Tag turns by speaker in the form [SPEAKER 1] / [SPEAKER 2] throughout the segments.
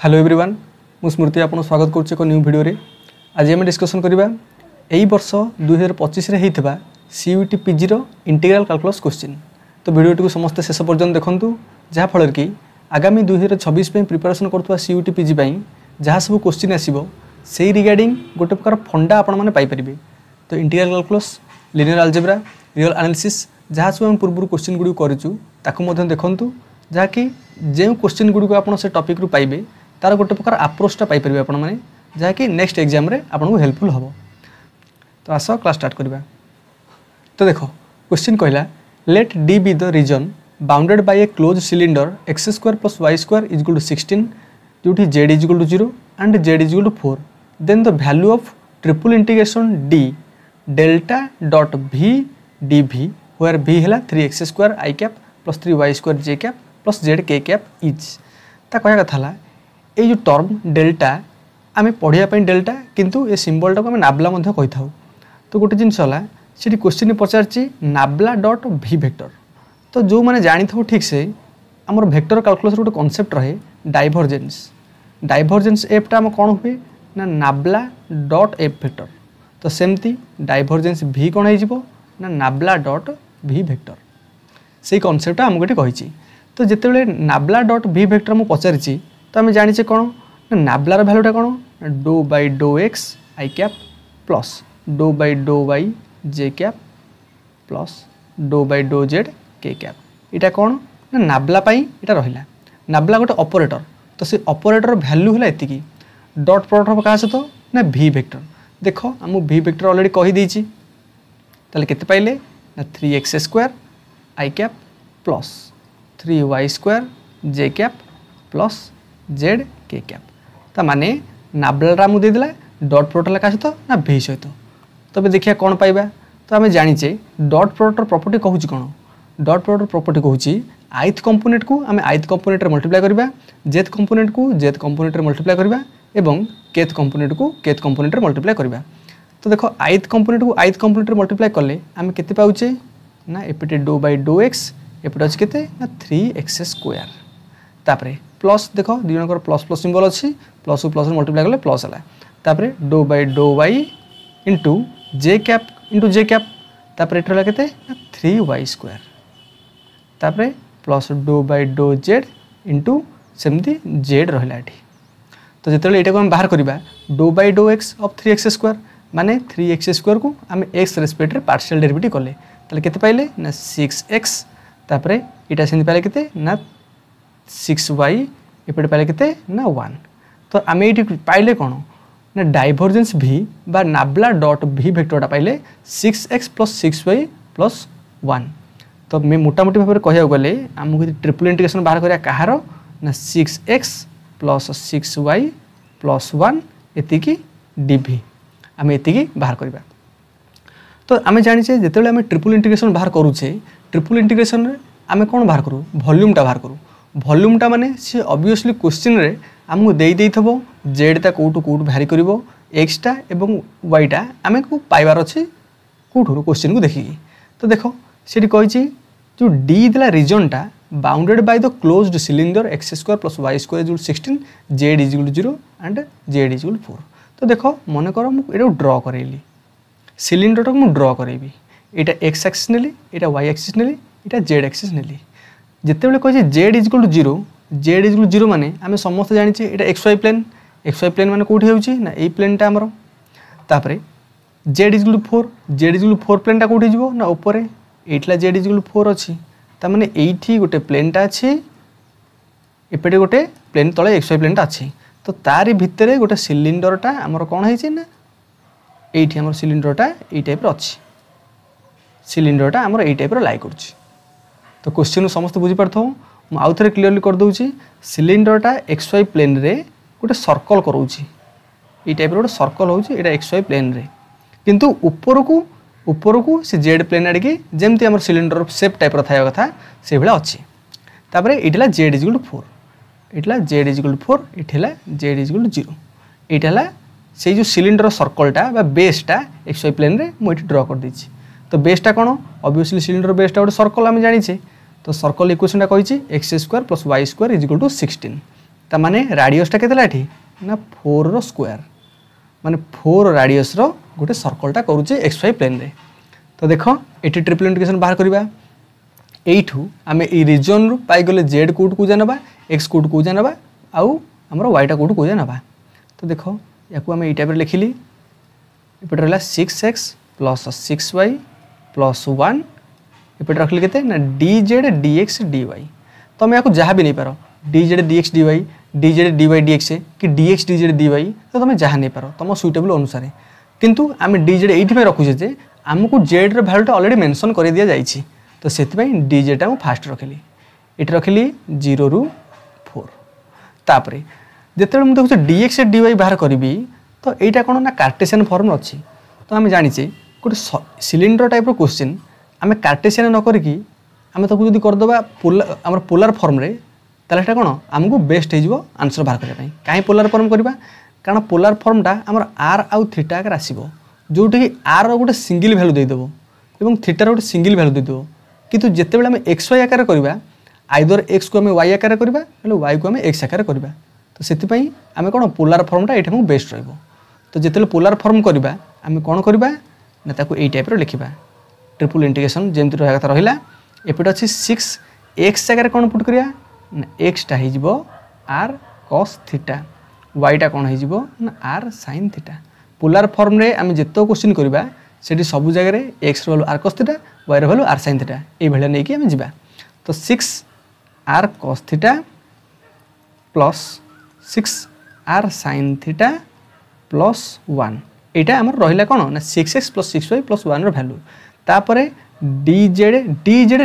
[SPEAKER 1] Hello everyone मु स्मृति आपन स्वागत करुच्चे एक न्यू वीडियो रे। आज आम डिस्कसन करबा एई वर्ष 2025 रे हेइतबा सीयूटी पीजी रो इंटीग्रल कैलकुलस क्वेश्चन। तो वीडियो टी को समस्त शेष पर्यंत देखंतु जहा फल कि आगामी 2026 पे प्रिपरेशन करथुवा सीयूटी पीजी पई जहा सब क्वेश्चन आसीबो सेही रिगार्डिंग गोटे प्रकार फंडा आपण माने पाई परिबे। तो integral calculus, linear algebra, real analysis जहा सब हम पूर्व क्वेश्चन गुडी करिचु ताकू मधे देखंतु जहा कि जे क्वेश्चन गुडी को आपण से टॉपिक रु पाइबे तार गोटे प्रकार अप्रोचटा पाई परिबे आपण माने जहा कि नेक्स्ट एग्जाम रे आपण को हेल्पफुल हबो। तो आसो क्लास स्टार्ट करबा। तो देखो क्वेश्चन कहला let D be the region bounded by a close cylinder x square plus y square is equal to 16 जोठी z is equal to 0 and z is equal to 4 then the value of triple integration d delta dot v dv where v हैला 3x square i cap plus 3y square j cap plus z k cap is ता कहया कथाला ए जो term delta आमे पढ़िया पई delta किंतु a symbol को आमे नाबला मध्ये कहि थाउ। तो गोटे जिनस होला सेठी क्वेश्चन पचारची नाबला डॉट v वेक्टर। तो जो माने जानि थाउ ठीक से हमर वेक्टर कैलकुलस गोटे कांसेप्ट रहे डाइवर्जेंस। डाइवर्जेंस एफ टा हम कोन होबे ना नाबला डॉट एफ वेक्टर। तो सेमती डाइवर्जेंस v कोन हे जिवो ना नाबला डॉट v वेक्टर। सेही कांसेप्ट हम गोटे कहिची। तो जेतेबेले नाबला डॉट v वेक्टर हम पचारची तो आम जाने कौन ना नाबलार भैल्यूटा कौन d by d x i cap plus d by d y j cap plus d by d z k cap. इटा कौन ना नाबला पाई इटा रहिला। नाबला गोटे ऑपरेटर। तो से ऑपरेटर वैल्यू है एतिकी डॉट प्रोडक्ट हम क्या सहित ना v वेक्टर। देखो आम v वेक्टर ऑलरेडी कही देछि ताले केते पाइले ना 3x स्क्वायर आई कैप प्लस 3y स्क्वायर जे cap plus Z k cap. ता माने नाबलाटा मु देदेला डॉट प्रोडक्ट का सहित ना v सहित। तबे देखिया कौन पाइबा। तो आम जानिचे डॉट प्रोडक्ट प्रॉपर्टी कहूची कौन डॉट प्रोडक्ट प्रॉपर्टी कहूची आइथ कंपोनेंट को आम आइथ कंपोनेंट रे मल्टीप्लाई करबा जेथ कंपोनेंट को जेथ कंपोनेंट रे मल्टीप्लाई करबा एवं केथ कंपोनेंट को केथ कंपोनेंट रे मल्टीप्लाई करबा। तो देखो आइथ कंपोनेंट को आइथ कंपोनेंट रे मल्टीप्लाई करले आम केते पाउचे ना एपटे डो बाई डो एक्स एपटे अछि केते ना 3x स्क्वायर तापरे प्लस देखो दी जनकर प्लस प्लस सिंबल अच्छी प्लस प्लस मल्टीप्लाई कले प्लस है तापरे d by d y into j cap तापरे एठ रहा केते 3y स्क्वायर तापरे plus d by d Z into सेमती जेड रहा एठी। तो जिते यहाँ को हम बाहर करवा dough by d x of 3x square माने 3x स्क्वायर को आम एक्स रेस्पेक्ट में पार्शियल डेरिवेटिव कले ताले केते पाइले ना 6x तापरे इटा सेमती पाइले केते ना 6y एपटे पाइले केते ना 1। तो आम ये पाइले कौन ना डाइवर्जेंस v बा नाबला डॉट v वेक्टरटा पाइले 6x प्लस 6y प्लस 1। तो मैं मोटामोटी भाव में कहया गले आमको ट्रिपल इंटीग्रेशन बाहर करा कहार ना 6x plus 6y plus 1 एतिकी dv आम एतिकी बाहर करवा। तो आम जानिचे जिते आम ट्रिपल इंटीग्रेशन बाहर करूचे ट्रिपल इंटीग्रेशन आम कौन बाहर करूँ वॉल्यूमटा बाहर करूँ। वॉल्यूमटा माने सी ऑब्वियसली क्वेश्चन रे हमको देई थबो जेडटा कोटू कोटू भारी करिवो एक्सटा एवं वाईटा आमे को पाइबार अछि कोठू क्वेश्चन को देखिकी। तो देखो सेठी कहिछि जो डी देला रीजनटा bounded by the closed cylinder x square plus y square is 16 z is 0 and z is 4। तो देखो मन कर मु एटा ड्रा करेली सिलिंडर को मु ड्रा करेबी एटा x एक्सिस नेली एटा y एक्सिस नेली एटा z एक्सिस नेली। जिते कहे z is equal to 0 z is equal to 0 माने आमे समस्त जानिचे एटा xy प्लेन माने कोठी होउची ना ए प्लेनटा हमर तापरे z is equal to 4 z is equal to 4 प्लेनटा कोठी जिवो ना ऊपर एटला जेड इज इक्वल टू 4 अछि ता माने एठी गोटे प्लेनटा अछि एपटे गोटे प्लेन तळे xy प्लेनटा अछि। तो तारी भितरे गोटे सिलिंडरटा हमर कोन हैछि ना एठी हमर सिलिंडरटा ए टाइप रो अछि सिलिंडरटा हमर ए टाइप रो लाई करछि। तो क्वेश्चन समस्त बुझी पारथो मु आउ थरे क्लियरली कर दउची सिलिंडरटा xy प्लेन रे गोटे सर्कल करूची ए टाइप रो सर्कल होउची एटा xy प्लेन रे किंतु ऊपर को से z प्लेन आडी के जेमती हमर सिलिंडर शेप टाइप रो थाया कथा से भेला अछि। तापरे इटला z इज इक्वल टू 4 इटला z इज इक्वल टू 4 इठला z इज इक्वल टू 0 इटला से जो सिलिंडर सर्कलटा बा बेसटा xy प्लेन रे मु इट ड्रा कर दिछि। तो बेसटा कौन ऑब्वियसली सिलिंडर बेसटा गोटे सर्कल आम जानिचे। तो सर्कल इक्वेशनटा कही x square plus y square is equal to 16 ता माने राडियसटा केतेला एठी ना 4 रो स्क्वायर माने 4 राडियस रो गोटे सर्कलटा करूचे एक्स वाई प्लेन रे। तो देखो एटी ट्रिपल इंटीग्रेशन बाहर करबा एठू आमे ए रीजन रु पाई गले जेड कोड को जानबा एक्स कोड को जानबा आउ हमर वाईटा कोड को जानबा। तो देखो याकू आमे ए टाइप रे लिखिली एपटे रहला 6x प्लस 6y प्लस 1 एपटे रखली केते ना dz dx dy। तो आमे याकू जहाँ भी नहीं पारो dz dx dy dz dy dx कि dx dz dy तो तुम जहाँ नहीं पारो तुम सुइटेबल अनुसार किंतु आमे dz एठी पे रखुचे जे हमको z रो वैल्यूटा ऑलरेडी मेंशन कर दिया जाइछि। तो सेति पई dz टा मु फास्ट रखली एठी रखली 0 रु 4 तापरे जेतेबेले मु देखु dx dy बाहर करबी तो एटा कोन ना कार्टेशियन फॉर्म अछि। तो आमे जानिचे गोटे सिलिंडर टाइप रो क्वेश्चन आमे कार्टेशियन न करकी आमे ताकू जदी कर दबा हमर पोलर फॉर्म रे ताले एटा कोन हमको बेस्ट हे जिवो आंसर बाहर करे पई। काहे पोलर फॉर्म करबा कारण पोलर फॉर्मटा हमर r आउ थीटा आकर आसीबो जोटी कि r रो गोटे सिंगल वैल्यू दे देबो एवं थीटा रो गोटे सिंगल वैल्यू दे देबो किंतु जेतेबेले आमे x y आकार करबा आइदर x को आमे y आकार करबा eller y को आमे x आकार करबा। तो सेति पई आमे कोन पोलर फॉर्मटा एठा मु बेस्ट रहबो। तो जेतेले पोलर फॉर्म करबा आमे कोन करबा ना ताको ए टाइप रो लिखिबा ट्रिपल इंटीग्रेशन जेमति रहया कथा रहिला एपटे अछि 6x आकार कोन पुट करिया ना x टा हे जिवो r cos थीटा y टा कोन हे जिवो ना r sin theta. Polar form रे आमे जेतो क्वेश्चन करबा सेठी सब जगह रे x रो value r cos theta y रो वैल्यू r sin थीटा ए भले नै कि आमे जिबा। तो 6r cos theta plus 6r sin theta plus 1 एटा हमर रहिला कोन ना 6x प्लस 6y प्लस 1 रो वैल्यू तापरे dz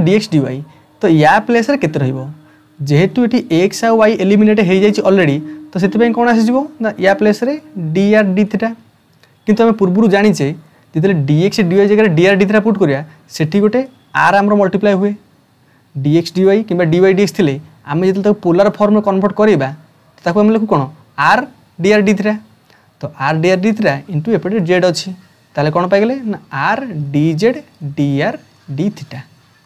[SPEAKER 1] dx dy। तो या प्लेस रे केते रहिबो जेहेतु एठी x आ y एलिमिनेट हे जाइछि ऑलरेडी तो सेति पई कोन आसी जिवो ना या प्लेस रे dr d थीटा किंतु हम पूर्वरु जानि छे जेतेले dx dy जगह dr d थीटा पुट करिया सेठी गोटे r हमर मल्टीप्लाई हुए dx dy किबा dy dx थिले आमे जेतेले ताको पोलर फॉर्म में कन्वर्ट करिबा ताको हम लिखु कोन r dr d थीटा। तो r dr d theta into एपटे z अछि ताले कोन पाइ गेले ना r dz dr d theta.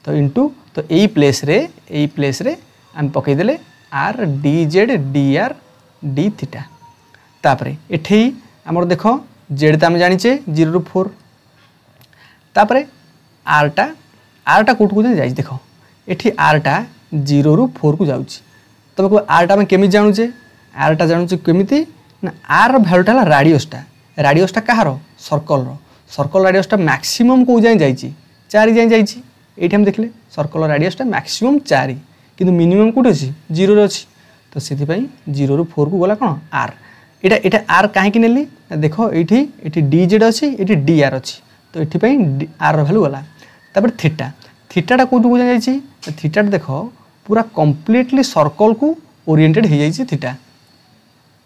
[SPEAKER 1] तो इनटू तो एई प्लेस रे हम पकई देले r dz dr d theta तापरे एठी हमर देखो z त हम जानि छे 0 रु 4 तापरे r टा कोट को जाई देखो एठी r टा 0 रु 4 को जाउची। तबे को r टा हम केमि जानु छे r टा जानु छे केमिति ना r वैल्यूटा राडियसटा कहारो सर्कल राडियसटा मैक्सिमम को जाई 4 जाई एठी हम देखले सर्कल राडियसटा मैक्सिमम 4 किंतु मिनिमम कोट अछि 0 रे अछि। तो सेति पई 0 रु 4 को गला कोन r एटा r काहे कि नेली देखो एठी dz अछि एठी dr अछि तो एठी पई r वैल्यू गला। तापर थीटाटा कोट को जाई थीटाटा देखो पूरा कंप्लीटली सर्कल को ओरिएंटेड हे जाई थीटा।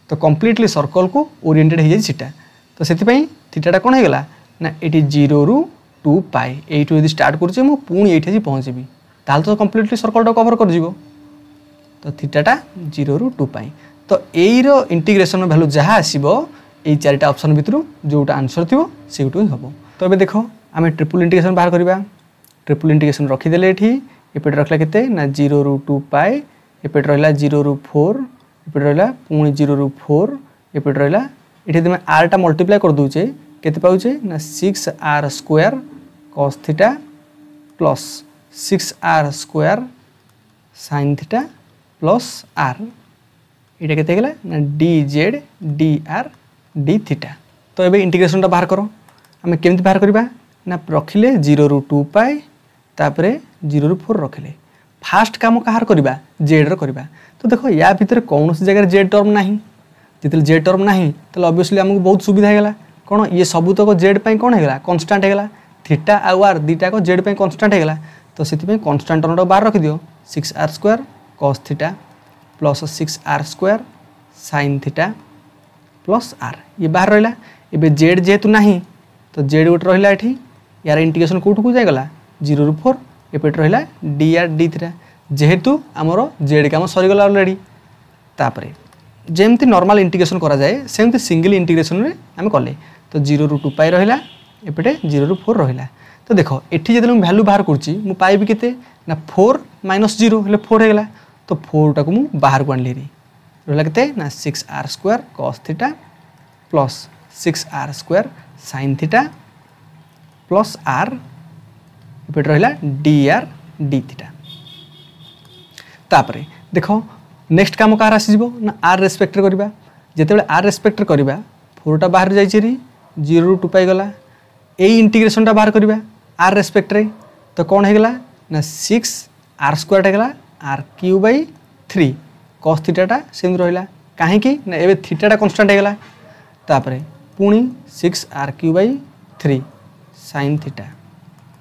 [SPEAKER 1] तो कंप्लीटली सर्कल को ओरिएंटेड हे जाई थीटा। तो सेति पई थीटाटा कोन हे गला ना एठी 0 रु 2 पाई एठू यदि स्टार्ट करछे मु पुणी एठी जी पहुंचबी ताल तो कंप्लीटली सर्कलटा कवर कर जिवो। तो थीटाटा 0 रु 2 पाई। तो एई रो इंटीग्रेशन वैल्यू जहा आसीबो एई चारटा ऑप्शन भितरु जोटा आंसर थिबो सेउटु ही हबो। तो एबे देखो आमे ट्रिपल इंटीग्रेशन बाहर करबा ट्रिपल इंटीग्रेशन रखी देले एठी एपटे रखला केते ना 0 रु 2 पाई एपटे रहला 0 रु 4 एपटे रहला पुणी 0 रु 4 एपटे रहला एठी तमे r टा मल्टीप्लाई कर दोचे केते पाउचे ना 6r square cos theta plus 6r square sin theta plus r एटा केते गेला ना dz dr d थीटा। तो एबे इंटीग्रेशन टा बाहर करो हमें केमति बाहर करबा ना रखिले 0 रु 2 पाई तापरे 0 रु 4 रखिले फास्ट काम कहार करबा z रो करबा। तो देखो या भीतर कौनसी जगह z टर्म नाही जेतले z टर्म नाही तले ऑब्वियसली हमको बहुत सुविधा हेगला कोन ये सबु तक z पई कोन हेगला कांस्टेंट हेगला थीटा आ r दीटा को z पई कांस्टेंट हेगला। तो सेति पई कांस्टेंट टर्म बाहर रखि दियो 6r square cos theta plus 6r square sin theta plus r ये बाहर रहला। एबे z जेतु नाही तो z गोट रहला एठी यार इंटीग्रेशन कोठ को जाय गला 0 रु 4 एपट रहला dr d थीटा जेहेतु हमरो z काम सरी गला ऑलरेडी। तापरे जेमति नॉर्मल इंटीग्रेशन करा जाए सेमति सिंगल इंटीग्रेशन रे हम कले। तो 0 रु 2 पाई रहला एपटे 0 रु 4 रहला। तो देखो एठी जदि हम वैल्यू बाहर करछि मु पाइबि केते ना 4 - 0 हेले 4 हेगला। तो 4 टाको मु बाहर को आनली रे रहा के ना 6r² cos theta plus 6r² sin theta plus r एपटे रहा dr d थीटा। तापरे देख नेक्स्ट काम कहार आसीज ना आर रेस्पेक्ट करवा जिते आर रेस्पेक्ट करवा 4टा बाहर जाइए 0 ରୁ 2 पाई गला यही इंटीग्रेशनटा बाहर करवा आर रेस्पेक्ट रे तो कौन होगा ना 6r² होगा r³ cos थीटाटा सेम रहा कहीं ना एवं थीटाटा कन्स्टांट होगा तापर पुणी 6r³ sin theta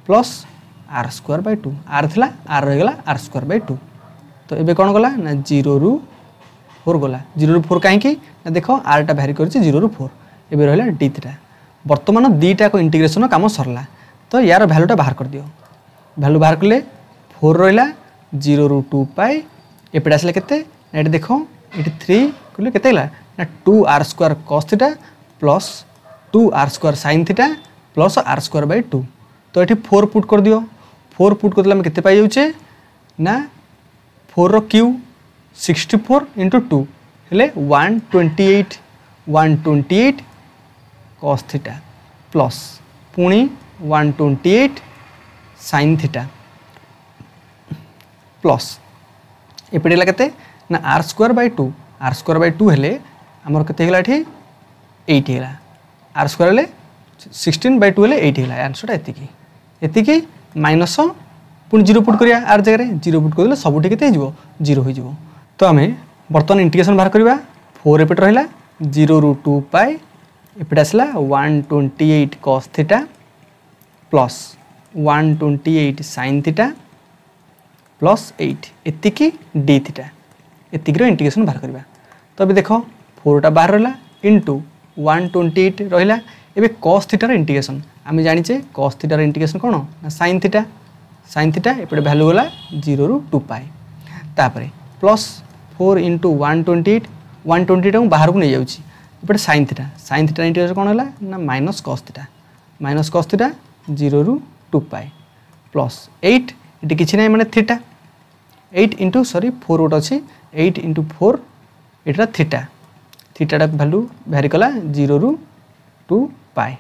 [SPEAKER 1] plus r²/2 r थिला r रहीगला r²/2 तो ये कौन गला ना 0 ରୁ 4 गला 0 ରୁ 4 कहीं ना देख आरटा भारी कर 0 ରୁ 4 ये रहा डी थीटा बर्तमान दीटा को इंटीग्रेशन काम सरला तो यार भैल्यूटा बाहर कर दियो भैल्यू बाहर कले 4 रहा 0 ରୁ 2 पाई एपटे आसला के ये देख ये 3 कले के ना 2r² cos theta plus 2r² sin theta plus r²/2 तो ये 4 पुट कर दियो 4 पुट कर देला के पाई जाऊे ना 4 रो क्यू 64 × 2 हेले 128 cos थीटा प्लस पुणी 128 sin थीटा प्लस एपटे है के ना r²/2 हेले आमर के 8 है r² हेले 16/2 हेले 8 है आंसरटा एतिकी माइनस पुणी 0 पुट करिया आर जगह 0 पुट कर सबुठी के 0 हो तो आम बर्तमान इंटीग्रेशन बाहर करवा 4 एपटे रहा 0 ରୁ 2 पाई एपटे आसला 128 cos theta plus 128 sin theta plus 8 एतिकी डी थीटा एतिकीर इंटीग्रेशन बाहर करवा तो अभी देख 4टा बाहर रहा इंटू 128 रहा एबे cos थीटार इंटीग्रेशन आम जाचे cos थीटार इंटीग्रेशन कौन ना sin थीटा एपटे भैल्यू गला 0 ରୁ 2 पाई तापर प्लस 4 × 128 बाहर को नहीं जाऊँगी एपटे sin थीटा इंटीग्रेशन कौन है ना माइनस cos थीटा 0 ରୁ 2 पाई प्लस 8 ये किसी ना माने थीटा 8 × 4 गोटे अच्छी 8 × 4 यहाँ थीटाटा भैल्यू बाहरी कला 0 ରୁ 2 पाई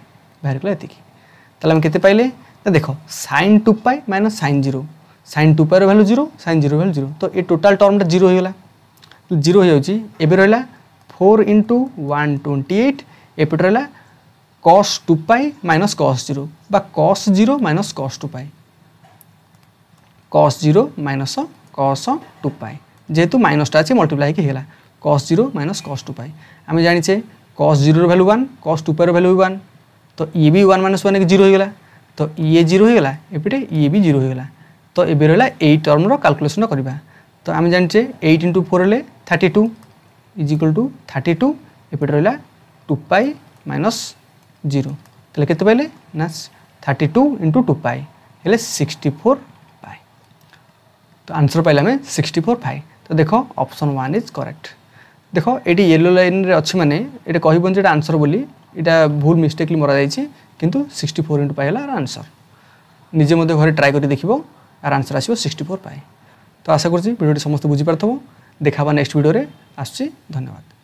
[SPEAKER 1] बाहरी कला ये के पाइले ना देख sin 2 पाई माइनस sin 2 पाई भैल्यू 0 sin 0 भैल्यू 0 तो ये टोटाल टर्मटा 0 होगा 0 हो जाऊँगी एवं रहा 4 × 128 एपटे रहा cos 2 पाई माइनस cos 0 बा cos 0 माइनस cos 2 पाई cos 0 माइनस cos 2 पाई जेहेतु माइनसटा अच्छे मल्टीप्लाई की होगा cos 0 माइनस cos 2 पाई आम जाचे cos 0 भैल्यू 1 cos 2 पाई भैल्यू 1 तो ये भी 1 - 1 0 होगा तो ये 0 होगा एपटे ये भी 0 होगा तो ये रहा यही टर्म कैलकुलेशन करवा तो आम जाचे 8 × 4 हेले 32 = 32 एपटे रहा 2 पाई माइनस 0 तो के पाइले ना 32 × 2 पाई हेले 64 पाई तो आंसर पाइले आम 64 पाई तो देख ऑप्शन 1 इज करेक्ट देख ये येलो लाइन रे अच्छी माने ये कहबन जे आंसर बोली ये भूल मिस्टेकली मरा जाइए किंतु 64 × पाई आंसर निजे मध्य घरे ट्राई कर देखिबो आर आंसर आसीबो 64 पाई तो आशा करछि वीडियो समस्त बुझी पारथबो देखा नेक्स्ट वीडियो रे आसछि धन्यवाद।